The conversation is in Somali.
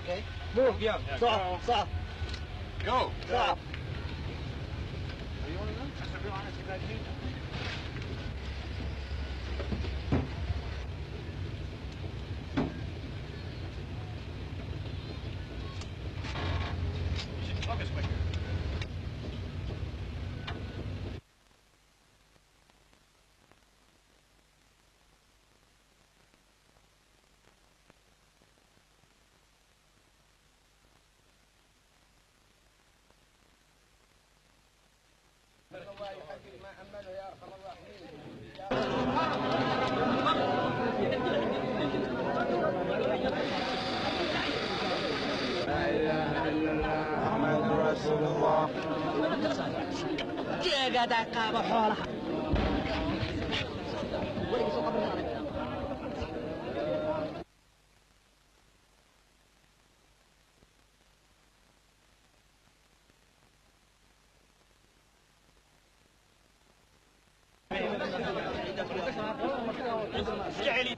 Okay. Move. Yeah. Stop. Stop. Go. Stop. Are you one of them? That's a real honest to God team. You should focus quicker. الله يحقق ما أمله يا أرحم الراحمين. لا إله إلا الله محمد رسول الله. جيجا دقابة حولها. جعلي